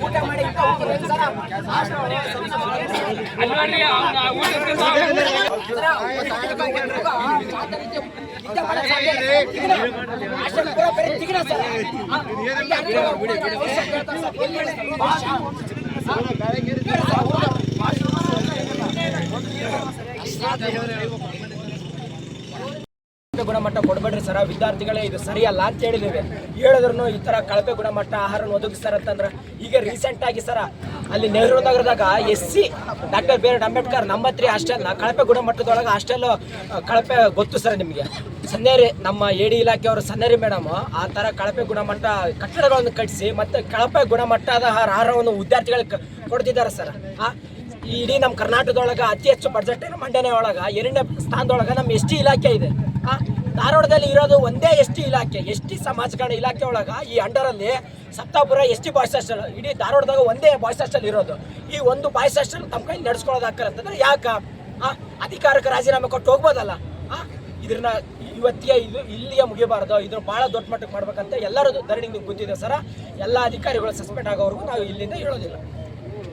ಊಟ ಮಾಡಿ ಗುಣಮಟ್ಟ ಕೊಡಬೇಡ್ರಿ ಸರ, ವಿದ್ಯಾರ್ಥಿಗಳೇ ಇದು ಸರಿಯಲ್ಲ ಅಂತ ಹೇಳಿದ್ದೇವೆ. ಹೇಳಿದ್ರು ಈ ತರ ಕಳಪೆ ಗುಣಮಟ್ಟ ಆಹಾರ ಒದಗಿಸ್ತಾರಂತಂದ್ರೆ ಈಗ ರೀಸೆಂಟ್ ಆಗಿ ಸರ ಅಲ್ಲಿ ನೆಹರು ನಗರದಾಗ SC doctor B.R. Ambedkar number 3 hostel ಕಳಪೆ ಗುಣಮಟ್ಟದೊಳಗೆ ಹಾಸ್ಟೆಲ್ ಕಳಪೆ ಗೊತ್ತು ಸರ್ ನಿಮಗೆ. ಸನ್ನೇರಿ ನಮ್ಮ AD ಇಲಾಖೆಯವರು ಸನ್ನೇರಿ ಮೇಡಮ್ ಆ ತರ ಕಳಪೆ ಗುಣಮಟ್ಟ ಕಟ್ಟಡಗಳನ್ನು ಕಟ್ಟಿಸಿ ಮತ್ತೆ ಕಳಪೆ ಗುಣಮಟ್ಟದ ಆಹಾರವನ್ನು ವಿದ್ಯಾರ್ಥಿಗಳಿಗೆ ಕೊಡ್ತಿದ್ದಾರೆ ಸರ್. ಇಡೀ ನಮ್ಮ ಕರ್ನಾಟಕದೊಳಗೆ ಅತಿ ಹೆಚ್ಚು ಬಡ್ಜೆಟ್ ಮಂಡ್ಯನೇ ಒಳಗೆ 2ನೇ ಸ್ಥಾನದೊಳಗೆ ನಮ್ಮ ST ಇಲಾಖೆ ಇದೆ. ಧಾರವಾಡದಲ್ಲಿ ಇರೋದು ಒಂದೇ ST ಇಲಾಖೆ, ST ಸಮಾಜ ಕಲ್ಯಾಣ ಇಲಾಖೆ ಒಳಗೆ ಈ ಅಂಡರಲ್ಲಿ ಸಪ್ತಾಪುರ ST ಬಾಯ್ಸ್ ಹಾಸ್ಟೆಲ್, ಇಡೀ ಧಾರವಾಡದಾಗ ಒಂದೇ ಬಾಯ್ಸ್ ಹಾಸ್ಟೆಲ್ ಇರೋದು. ಈ ಒಂದು ಬಾಯ್ಸ್ ಹಾಸ್ಟೆಲ್ ತಮ್ಮ ಕೈ ನಡೆಸ್ಕೊಳ್ಳೋದಾಕಂತಂದ್ರೆ ಯಾಕೆ ಅಧಿಕಾರಕ್ಕೆ ರಾಜೀನಾಮೆ ಕೊಟ್ಟು ಹೋಗ್ಬೋದಲ್ಲ. ಇದನ್ನ ಇವತ್ತಿಗೆ ಇದು ಇಲ್ಲಿಗೆ ಮುಗಿಬಾರ್ದು, ಇದ್ರ ಭಾಳ ದೊಡ್ಡ ಮಟ್ಟಕ್ಕೆ ಮಾಡ್ಬೇಕಂತ ಎಲ್ಲರೂ ಧರಣಿಗೆ ಕೂತಿದೆ ಸರ. ಎಲ್ಲ ಅಧಿಕಾರಿಗಳು ಸಸ್ಪೆಂಡ್ ಆಗೋವರೆಗೂ ನಾವು ಇಲ್ಲಿಂದ ಹೇಳೋದಿಲ್ಲ.